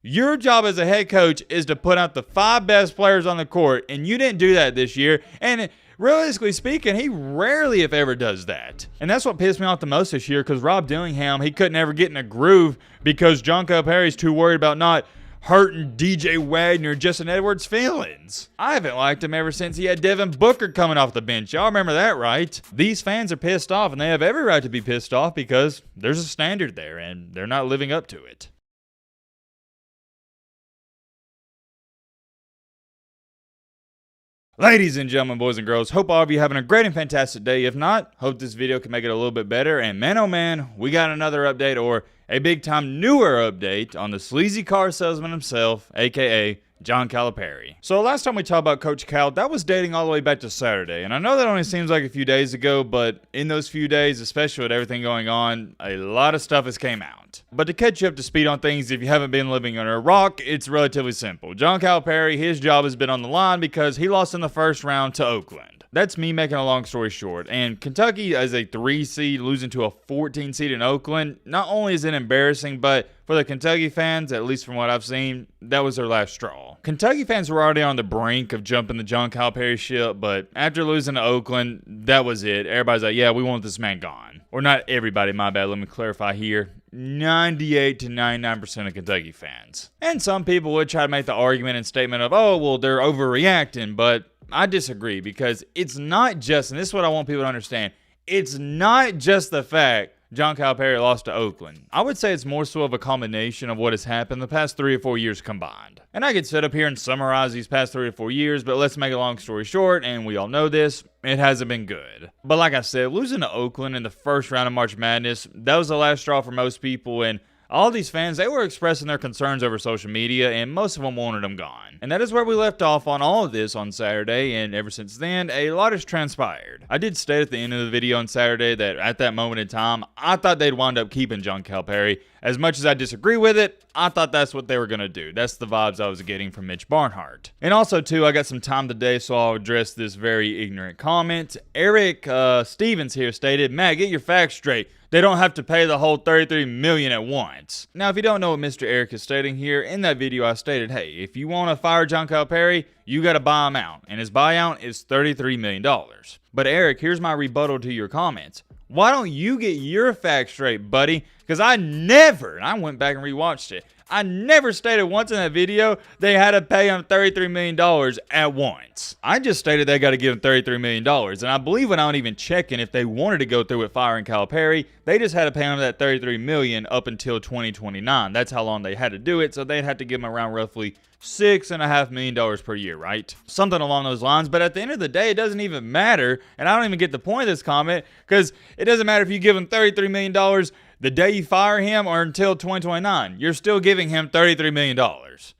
Your job as a head coach is to put out the 5 best players on the court, and you didn't do that this year. And realistically speaking, he rarely, if ever, does that. And that's what pissed me off the most this year, because Rob Dillingham, he couldn't ever get in a groove because John Calipari's too worried about not hurting DJ Wagner, Justin Edwards' feelings. I haven't liked him ever since he had Devin Booker coming off the bench. Y'all remember that, right? These fans are pissed off, and they have every right to be pissed off because there's a standard there, and they're not living up to it. Ladies and gentlemen, boys and girls, hope all of you having a great and fantastic day. If not, hope this video can make it a little bit better. And man, oh man, we got another update, or a big time newer update on the sleazy car salesman himself, aka John Calipari. So last time we talked about Coach Cal, that was dating all the way back to Saturday. And I know that only seems like a few days ago, but in those few days, especially with everything going on, a lot of stuff has came out. But to catch you up to speed on things, if you haven't been living under a rock, it's relatively simple. John Calipari, his job has been on the line because he lost in the first round to Oakland. That's me making a long story short. And Kentucky, as a 3 seed, losing to a 14 seed in Oakland, not only is it embarrassing, but for the Kentucky fans, at least from what I've seen, that was their last straw. Kentucky fans were already on the brink of jumping the John Calipari ship, but after losing to Oakland, that was it. Everybody's like, yeah, we want this man gone. Or not everybody, my bad, let me clarify here. 98 to 99% of Kentucky fans. And some people would try to make the argument and statement of, oh, well, they're overreacting, but I disagree, because it's not just, and this is what I want people to understand, it's not just the fact John Calipari lost to Oakland. I would say it's more so of a combination of what has happened the past 3 or 4 years combined. And I could sit up here and summarize these past 3 or 4 years, but let's make a long story short, and we all know this, it hasn't been good. But like I said, losing to Oakland in the first round of March Madness, that was the last straw for most people, and all these fans, they were expressing their concerns over social media, and most of them wanted them gone. And that is where we left off on all of this on Saturday, and ever since then, a lot has transpired. I did state at the end of the video on Saturday that at that moment in time, I thought they'd wind up keeping John Calipari. As much as I disagree with it, I thought that's what they were going to do. That's the vibes I was getting from Mitch Barnhart. And also, too, I got some time today, so I'll address this very ignorant comment. Eric Stevens here stated, Matt, get your facts straight. They don't have to pay the whole $33 million at once. Now, if you don't know what Mr. Eric is stating here, in that video I stated, hey, if you want to fire John Calipari, you got to buy him out. And his buyout is $33 million. But Eric, here's my rebuttal to your comments. Why don't you get your facts straight, buddy? Because I went back and rewatched it, I never stated once in that video they had to pay him $33 million at once. I just stated they got to give him $33 million. And I believe without even checking if they wanted to go through with firing Calipari, they just had to pay him that $33 million up until 2029. That's how long they had to do it. So they'd have to give him around roughly $6.5 million per year, right? Something along those lines. But at the end of the day, it doesn't even matter. And I don't even get the point of this comment, because it doesn't matter if you give him $33 million the day you fire him or until 2029. You're still giving him $33 million.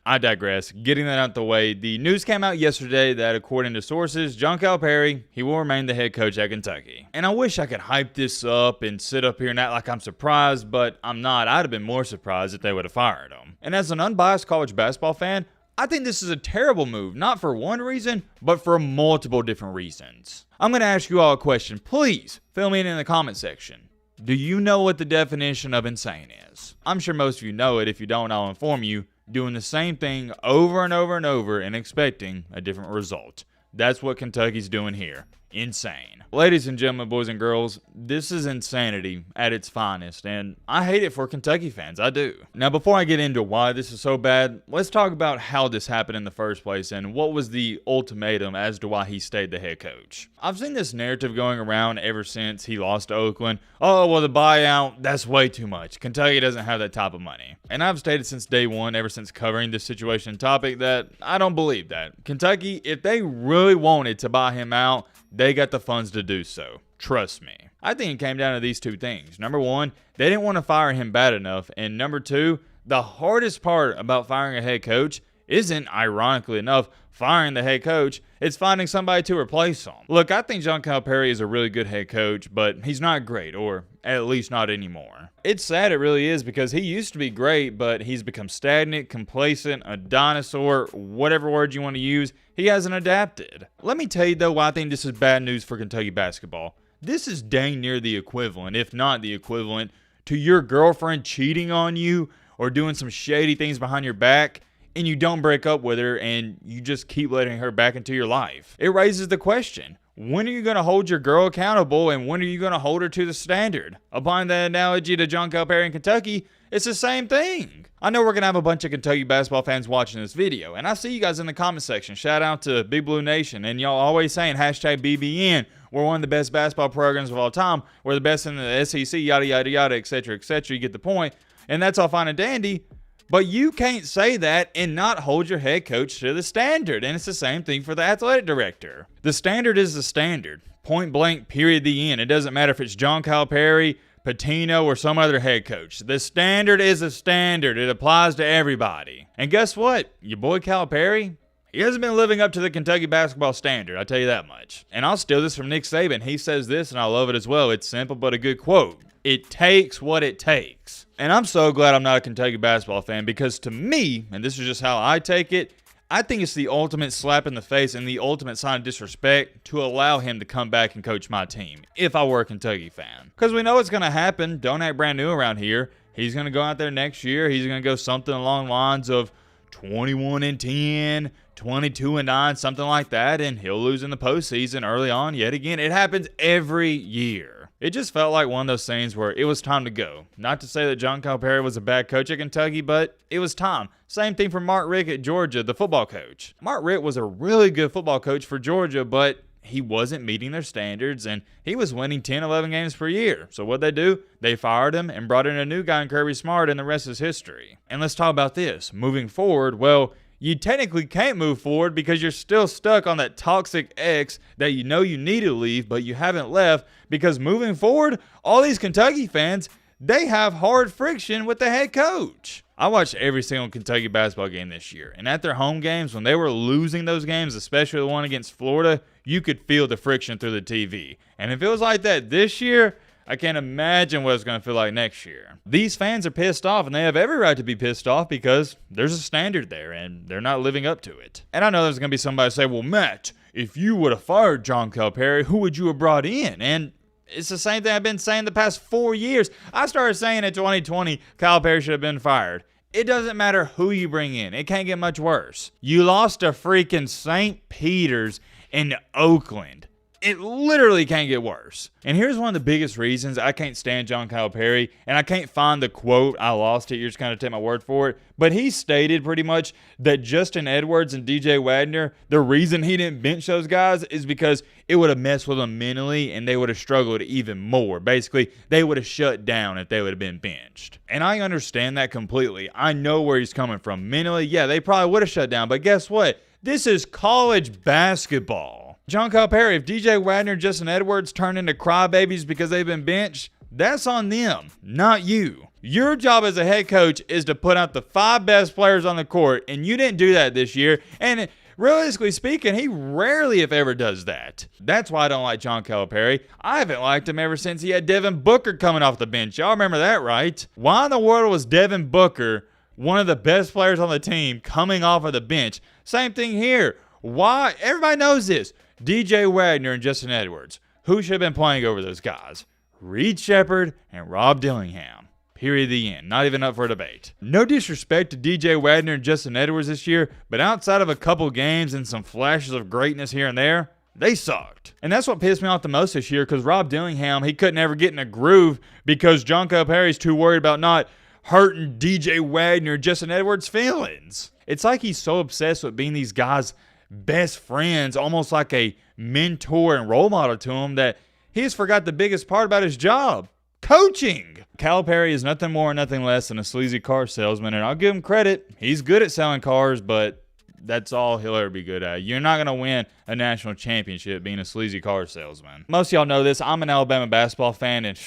I digress. Getting that out the way, the news came out yesterday that according to sources, John Calipari, he will remain the head coach at Kentucky. And I wish I could hype this up and sit up here and act like I'm surprised, but I'm not. I'd have been more surprised if they would have fired him. And as an unbiased college basketball fan, I think this is a terrible move, not for one reason, but for multiple different reasons. I'm going to ask you all a question. Please fill me in the comment section. Do you know what the definition of insane is? I'm sure most of you know it. If you don't, I'll inform you. Doing the same thing over and over and over and expecting a different result. That's what Kentucky's doing here. Insane. Ladies and gentlemen, boys and girls, this is insanity at its finest, and I hate it for Kentucky fans. I do. Now, before I get into why this is so bad, let's talk about how this happened in the first place and what was the ultimatum as to why he stayed the head coach. I've seen this narrative going around ever since he lost to Oakland. Oh, well, the buyout, that's way too much. Kentucky doesn't have that type of money. And I've stated since day one, ever since covering this situation and topic, that I don't believe that. Kentucky, if they really wanted to buy him out, they got the funds to do so. Trust me. I think it came down to these two things. Number one, they didn't want to fire him bad enough. And number two, the hardest part about firing a head coach isn't, ironically enough, firing the head coach. It's finding somebody to replace him. Look, I think John Calipari is a really good head coach, but he's not great, or at least not anymore. It's sad, it really is, because he used to be great, but he's become stagnant, complacent, a dinosaur, whatever word you want to use. He hasn't adapted. Let me tell you, though, why I think this is bad news for Kentucky basketball. This is dang near the equivalent, if not the equivalent, to your girlfriend cheating on you or doing some shady things behind your back, and you don't break up with her and you just keep letting her back into your life. It raises the question, when are you going to hold your girl accountable, and when are you going to hold her to the standard? Applying that analogy to John Calipari in Kentucky, it's the same thing. I know we're going to have a bunch of Kentucky basketball fans watching this video, and I see you guys in the comment section. Shout out to Big Blue Nation, and y'all always saying hashtag BBN. We're one of the best basketball programs of all time. We're the best in the SEC, yada, yada, yada, etc., etc. You get the point, and that's all fine and dandy. But you can't say that and not hold your head coach to the standard. And it's the same thing for the athletic director. The standard is the standard. Point blank, period, the end. It doesn't matter if it's John Calipari, Patino, or some other head coach. The standard is a standard. It applies to everybody. And guess what? Your boy Calipari, he hasn't been living up to the Kentucky basketball standard, I'll tell you that much. And I'll steal this from Nick Saban. He says this, and I love it as well. It's simple but a good quote. It takes what it takes. And I'm so glad I'm not a Kentucky basketball fan, because to me, and this is just how I take it, I think it's the ultimate slap in the face and the ultimate sign of disrespect to allow him to come back and coach my team if I were a Kentucky fan. Because we know what's going to happen. Don't act brand new around here. He's going to go out there next year. He's going to go something along the lines of 21-10, 22-9, something like that, and he'll lose in the postseason early on yet again. It happens every year. It just felt like one of those things where it was time to go. Not to say that John Calipari was a bad coach at Kentucky, but it was time. Same thing for Mark Richt at Georgia, the football coach. Mark Richt was a really good football coach for Georgia, but he wasn't meeting their standards, and he was winning 10, 11 games per year. So what'd they do? They fired him and brought in a new guy in Kirby Smart, and the rest is history. And let's talk about this. Moving forward, well, you technically can't move forward because you're still stuck on that toxic ex that you know you need to leave, but you haven't left, because moving forward, all these Kentucky fans, they have hard friction with the head coach. I watched every single Kentucky basketball game this year, and at their home games, when they were losing those games, especially the one against Florida, you could feel the friction through the TV. And if it was like that this year, I can't imagine what it's going to feel like next year. These fans are pissed off, and they have every right to be pissed off because there's a standard there, and they're not living up to it. And I know there's going to be somebody say, well, Matt, if you would have fired John Calipari, who would you have brought in? And it's the same thing I've been saying the past 4 years. I started saying in 2020, Calipari should have been fired. It doesn't matter who you bring in. It can't get much worse. You lost to freaking St. Peter's in Oakland. It literally can't get worse. And here's one of the biggest reasons I can't stand John Calipari, and I can't find the quote. I lost it. You're just going to take my word for it. But he stated pretty much that Justin Edwards and DJ Wagner, the reason he didn't bench those guys is because it would have messed with them mentally, and they would have struggled even more. Basically, they would have shut down if they would have been benched. And I understand that completely. I know where he's coming from. Mentally, yeah, they probably would have shut down. But guess what? This is college basketball. John Calipari, if DJ Wagner and Justin Edwards turn into crybabies because they've been benched, that's on them, not you. Your job as a head coach is to put out the 5 best players on the court, and you didn't do that this year. And realistically speaking, he rarely, if ever, does that. That's why I don't like John Calipari. I haven't liked him ever since he had Devin Booker coming off the bench. Y'all remember that, right? Why in the world was Devin Booker one of the best players on the team coming off of the bench? Same thing here. Why? Everybody knows this. DJ Wagner and Justin Edwards. Who should have been playing over those guys? Reed Shepherd and Rob Dillingham. Period. The end. Not even up for debate. No disrespect to DJ Wagner and Justin Edwards this year, but outside of a couple games and some flashes of greatness here and there, they sucked. And that's what pissed me off the most this year, because Rob Dillingham, he couldn't ever get in a groove because John Calipari's too worried about not hurting DJ Wagner and Justin Edwards' feelings. It's like he's so obsessed with being these guys' best friends, almost like a mentor and role model to him, that he's forgot the biggest part about his job: coaching. Calipari is nothing more and nothing less than a sleazy car salesman, and I'll give him credit. He's good at selling cars, but that's all he'll ever be good at. You're not going to win a national championship being a sleazy car salesman. Most of y'all know this. I'm an Alabama basketball fan, and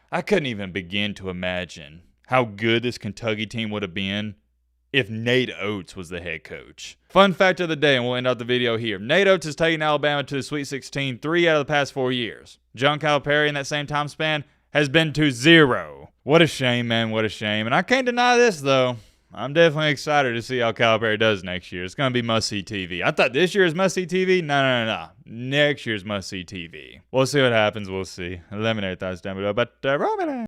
I couldn't even begin to imagine how good this Kentucky team would have been if Nate Oates was the head coach. Fun fact of the day, and we'll end out the video here. Nate Oates has taken Alabama to the Sweet 16 3 out of the past 4 years. John Calipari in that same time span has been to 0. What a shame, man. What a shame. And I can't deny this, though. I'm definitely excited to see how Calipari does next year. It's going to be must-see TV. I thought this year is must-see TV. No. Next year's must-see TV. We'll see what happens. We'll see. Let me know your thoughts down below. But, Roman.